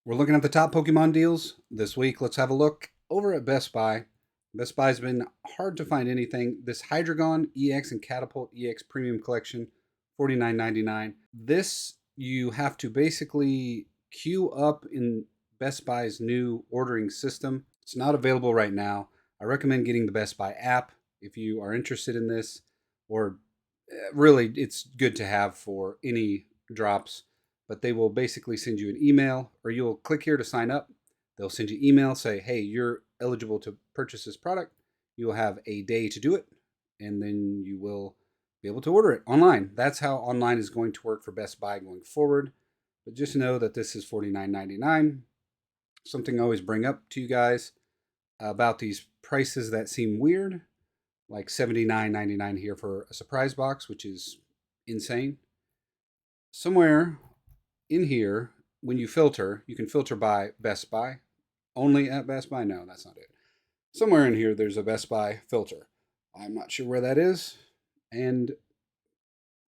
We're looking at the top Pokemon deals this week. Let's have a look over at Best Buy. Best Buy's been hard to find anything. This Hydreigon EX and Catapult EX Premium Collection, $49.99. This you have to basically queue up in Best Buy's new ordering system. It's not available right now. I recommend getting the Best Buy app if you are interested in this, or really, it's good to have for any drops. But they will basically send you an email, or you'll click here to sign up. They'll send you email, say, hey, you're eligible to purchase this product. You'll have a day to do it, and then you will be able to order it online. That's how online is going to work for Best Buy going forward. But just know that this is $49.99. Something I always bring up to you guys about these prices that seem weird, like $79.99 here for a surprise box, which is insane. Somewhere in here, when you filter, you can filter by Best Buy. Only at Best Buy? No, that's not it. Somewhere in here, there's a Best Buy filter. I'm not sure where that is, and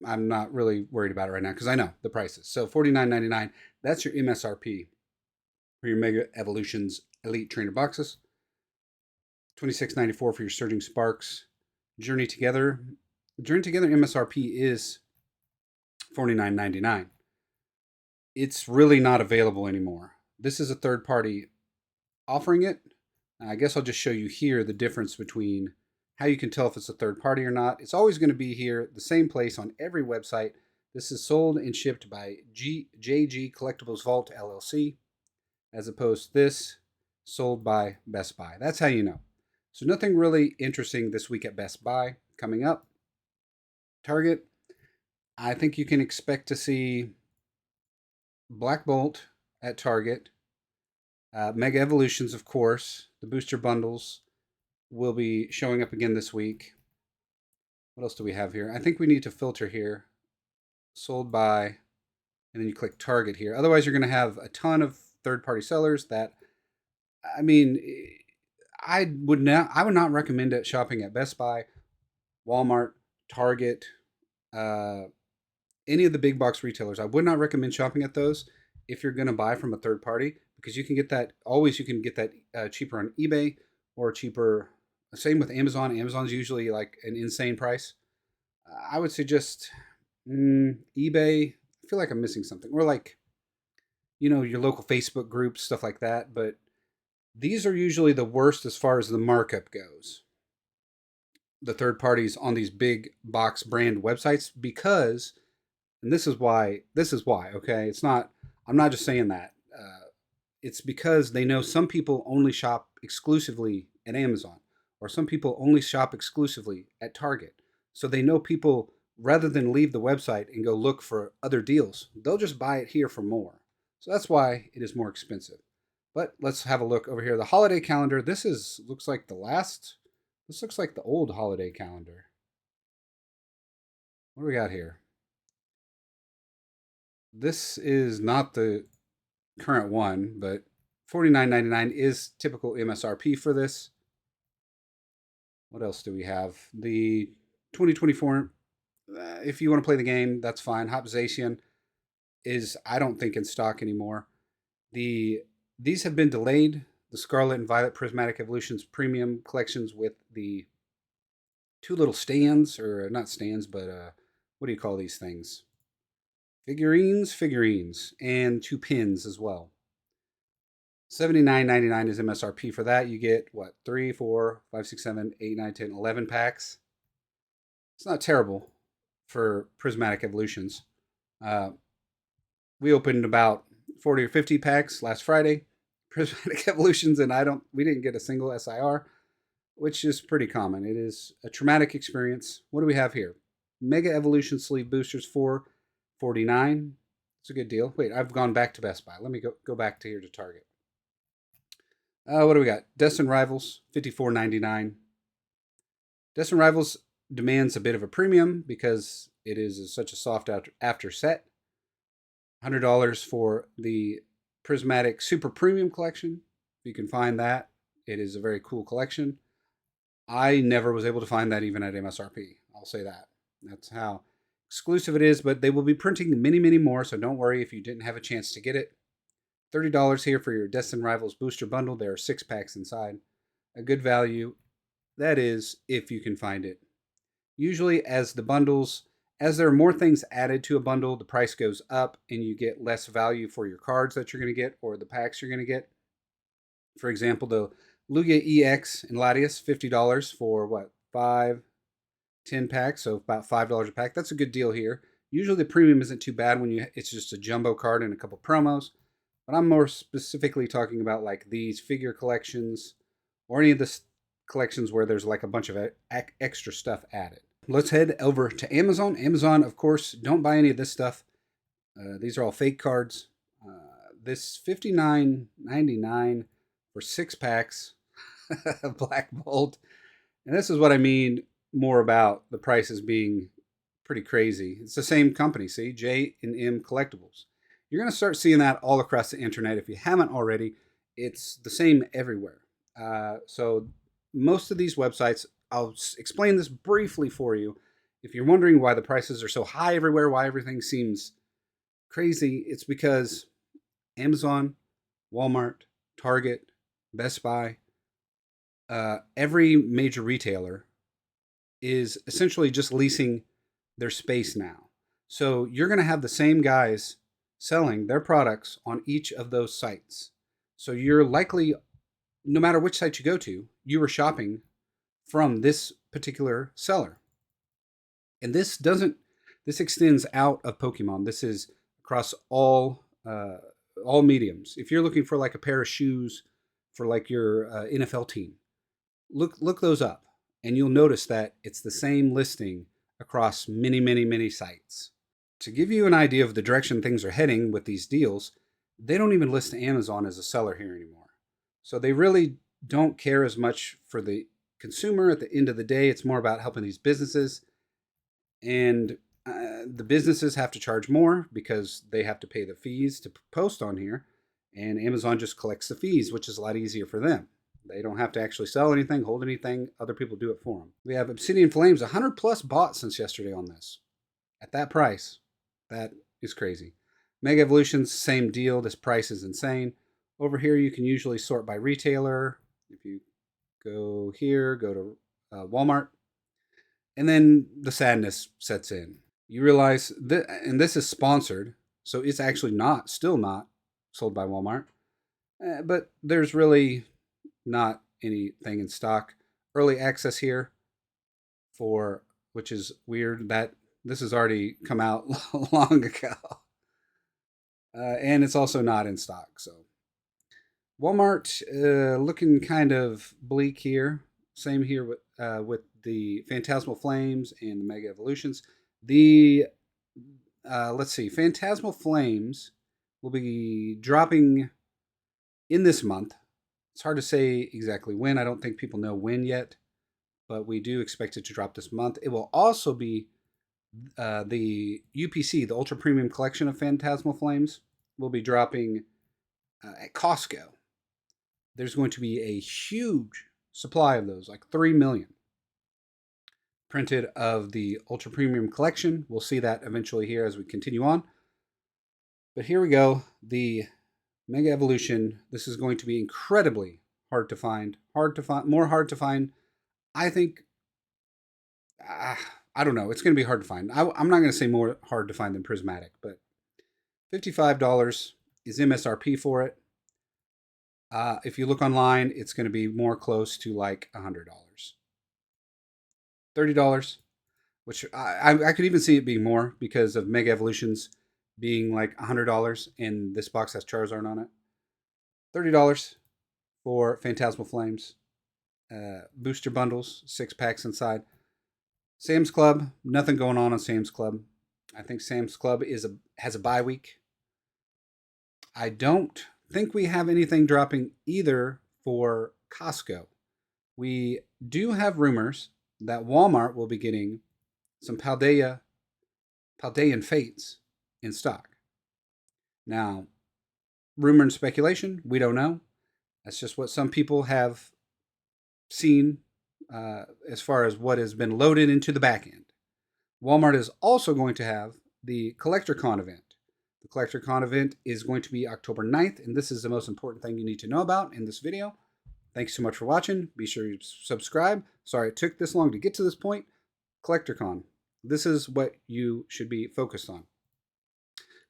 I'm not really worried about it right now because I know the prices. So $49.99, that's your MSRP for your Mega Evolutions Elite Trainer boxes. $26.94 for your Surging Sparks. Journey Together MSRP is $49.99. It's really not available anymore. This is a third party offering it. I guess I'll just show you here the difference between how you can tell if it's a third party or not. It's always going to be here, the same place on every website. This is sold and shipped by JG Collectibles Vault LLC, as opposed to this sold by Best Buy. That's how you know. So nothing really interesting this week at Best Buy. Coming up, Target, I think you can expect to see Black Bolt at Target. Mega Evolutions, of course. The booster bundles will be showing up again this week. What else do we have here? I think we need to filter here. Sold by, and then you click Target here. Otherwise, you're going to have a ton of third-party sellers that, I mean, I would not recommend it shopping at Best Buy, Walmart, Target, any of the big box retailers. I would not recommend shopping at those if you're going to buy from a third party, because you can get that cheaper on eBay or cheaper. Same with Amazon. Amazon's usually like an insane price. I would suggest eBay. I feel like I'm missing something, or like your local Facebook groups, stuff like that. But these are usually the worst as far as the markup goes. The third parties on these big box brand websites, because, and this is why. Okay, it's not. I'm not just saying that. It's because they know some people only shop exclusively at Amazon, or some people only shop exclusively at Target. So they know people, rather than leave the website and go look for other deals, they'll just buy it here for more. So that's why it is more expensive. But let's have a look over here. The holiday calendar. This looks like the old holiday calendar. What do we got here? This is not the current one, but $49.99 is typical MSRP for this. What else do we have? The 2024, if you want to play the game, that's fine. Hopzation is, I don't think, in stock anymore. These have been delayed. The Scarlet and Violet Prismatic Evolutions Premium Collections with the two little stands, or not stands, but what do you call these things? Figurines, and two pins as well. $79.99 is MSRP for that. You get, what, 3, 4, 5, 6, 7, 8, 9, 10, 11 packs. It's not terrible for Prismatic Evolutions. We opened about 40 or 50 packs last Friday. Prismatic Evolutions, and we didn't get a single SIR, which is pretty common. It is a traumatic experience. What do we have here? Mega Evolution sleeve boosters for $49. It's a good deal. Wait, I've gone back to Best Buy. Let me go back to here to Target. What do we got? Destined Rivals, $54.99. Destined Rivals demands a bit of a premium because it is such a soft after set. $100 for the Prismatic Super Premium Collection. You can find that. It is a very cool collection. I never was able to find that even at MSRP. I'll say that. That's how exclusive it is, but they will be printing many, many more, so don't worry if you didn't have a chance to get it. $30 here for your Destined Rivals booster bundle. There are 6 packs inside. A good value, that is, if you can find it. Usually as there are more things added to a bundle, the price goes up and you get less value for your cards that you're going to get or the packs you're going to get. For example, the Lugia EX and Latias, $50 for what, 10 packs, so about $5 a pack. That's a good deal here. Usually the premium isn't too bad when it's just a jumbo card and a couple promos, but I'm more specifically talking about like these figure collections or any of the collections where there's like a bunch of extra stuff added. Let's head over to Amazon. Amazon, of course, don't buy any of this stuff. These are all fake cards. This $59.99 for 6 packs of Black Bolt. And this is what I mean more about the prices being pretty crazy. It's the same company, see? J&M Collectibles. You're going to start seeing that all across the internet. If you haven't already, it's the same everywhere. So most of these websites, I'll explain this briefly for you. If you're wondering why the prices are so high everywhere, why everything seems crazy, it's because Amazon, Walmart, Target, Best Buy, every major retailer is essentially just leasing their space now. So you're going to have the same guys selling their products on each of those sites. So you're likely, no matter which site you go to, you are shopping from this particular seller. And this extends out of Pokemon. This is across all mediums. If you're looking for like a pair of shoes for like your NFL team, look those up and you'll notice that it's the same listing across many sites. To give you an idea of the direction things are heading with these deals, they don't even list Amazon as a seller here anymore. So they really don't care as much for the consumer. At the end of the day, it's more about helping these businesses. And the businesses have to charge more because they have to pay the fees to post on here. And Amazon just collects the fees, which is a lot easier for them. They don't have to actually sell anything, hold anything. Other people do it for them. We have Obsidian Flames, 100 plus bought since yesterday on this. At that price, that is crazy. Mega Evolutions, same deal. This price is insane. Over here, you can usually sort by retailer. If you go here, go to Walmart. And then the sadness sets in. You realize that, and this is sponsored, so it's actually still not sold by Walmart. But there's really not anything in stock. Early access here which is weird that this has already come out long ago. And it's also not in stock. So Walmart looking kind of bleak here. Same here with the Phantasmal Flames and the Mega Evolutions. Let's see, Phantasmal Flames will be dropping in this month. It's hard to say exactly when. I don't think people know when yet, but we do expect it to drop this month. It will also be the UPC, the Ultra Premium Collection of Phantasmal Flames, will be dropping at Costco. There's going to be a huge supply of those, like 3 million printed of the Ultra Premium Collection. We'll see that eventually here as we continue on. But here we go. The Mega Evolution. This is going to be incredibly hard to find. More hard to find. I think, I don't know. It's going to be hard to find. I'm not going to say more hard to find than Prismatic, but $55 is MSRP for it. If you look online, it's going to be more close to like $100. $30, which I could even see it being more because of Mega Evolutions being like $100, and this box has Charizard on it. $30 for Phantasmal Flames. Booster bundles, 6 packs inside. Sam's Club, nothing going on Sam's Club. I think Sam's Club has a bye week. I don't think we have anything dropping either for Costco. We do have rumors that Walmart will be getting some Paldean Fates in stock. Now, rumor and speculation, we don't know. That's just what some people have seen as far as what has been loaded into the back end. Walmart is also going to have the CollectorCon event. The Collector Con event is going to be October 9th, and this is the most important thing you need to know about in this video. Thanks so much for watching. Be sure you subscribe. Sorry it took this long to get to this point. Collector Con. This is what you should be focused on.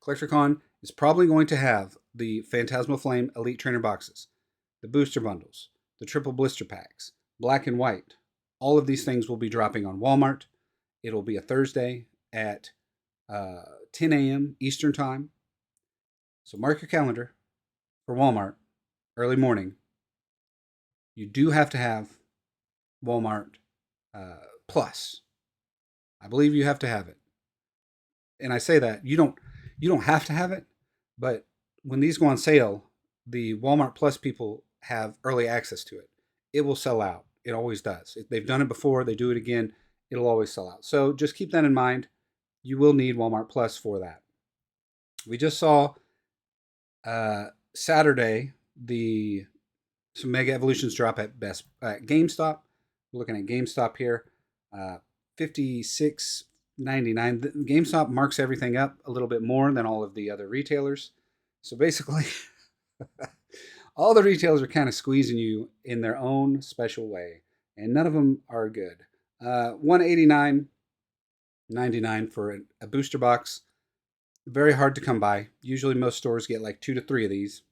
Collector Con is probably going to have the Phantasmal Flame Elite Trainer boxes, the booster bundles, the triple blister packs, black and white. All of these things will be dropping on Walmart. It'll be a Thursday at 10 a.m. Eastern Time. So mark your calendar for Walmart, early morning. You do have to have Walmart Plus. I believe you have to have it. And I say that you don't have to have it, but when these go on sale, the Walmart Plus people have early access to it. It will sell out. It always does. They've done it before. They do it again. It'll always sell out. So just keep that in mind. You will need Walmart Plus for that. We just saw Saturday some Mega Evolutions drop at GameStop. We're looking at GameStop here. $56.99. GameStop marks everything up a little bit more than all of the other retailers. So basically, all the retailers are kind of squeezing you in their own special way, and none of them are good. $189.99 for a booster box. Very hard to come by. Usually most stores get like 2 to 3 of these,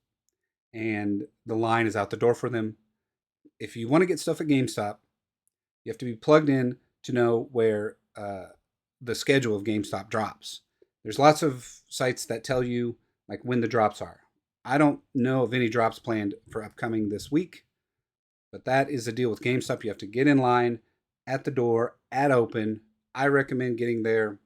and the line is out the door for them. If you want to get stuff at GameStop, you have to be plugged in to know where the schedule of GameStop drops. There's lots of sites that tell you like when the drops are. I don't know of any drops planned for upcoming this week, but that is the deal with GameStop. You have to get in line at the door at open. I recommend getting there.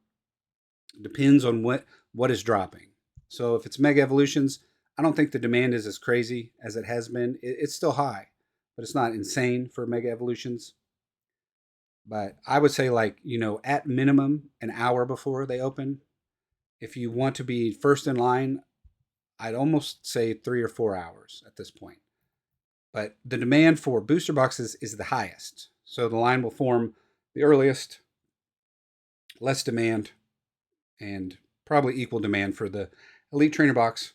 Depends on what is dropping. So if it's Mega Evolutions, I don't think the demand is as crazy as it has been. It's still high, but it's not insane for Mega Evolutions. But I would say at minimum an hour before they open. If you want to be first in line, I'd almost say 3 or 4 hours at this point. But the demand for booster boxes is the highest. So the line will form the earliest, less demand, and probably equal demand for the Elite Trainer box.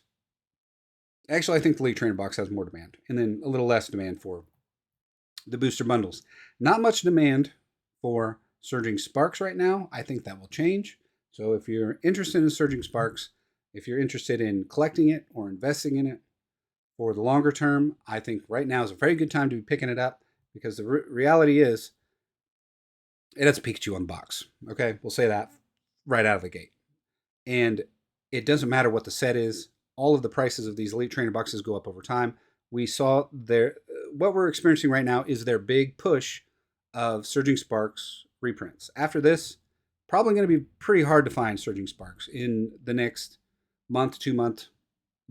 Actually, I think the Elite Trainer box has more demand, and then a little less demand for the booster bundles. Not much demand for Surging Sparks right now. I think that will change. So if you're interested in Surging Sparks, if you're interested in collecting it or investing in it for the longer term, I think right now is a very good time to be picking it up, because the reality is it has Pikachu on the box. Okay, we'll say that right out of the gate. And it doesn't matter what the set is. All of the prices of these Elite Trainer boxes go up over time. We saw what we're experiencing right now is their big push of Surging Sparks reprints. After this, probably going to be pretty hard to find Surging Sparks in the next month, 2 months,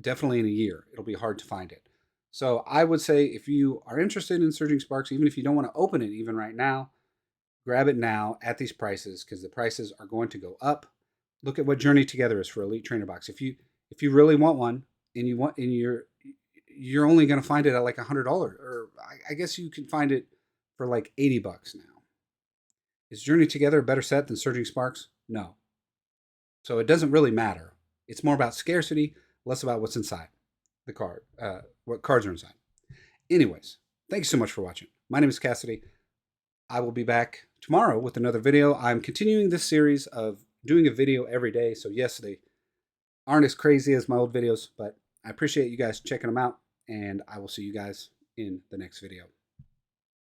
definitely in a year. It'll be hard to find it. So I would say if you are interested in Surging Sparks, even if you don't want to open it even right now, grab it now at these prices, because the prices are going to go up. Look at what Journey Together is for Elite Trainer box. If you really want one and you're only going to find it at like $100, or I guess you can find it for like $80 now. Is Journey Together a better set than Surging Sparks? No. So it doesn't really matter. It's more about scarcity, less about what's inside the card, what cards are inside. Anyways, thank you so much for watching. My name is Cassidy. I will be back tomorrow with another video. I'm continuing this series of doing a video every day. So yes, they aren't as crazy as my old videos, but I appreciate you guys checking them out, and I will see you guys in the next video.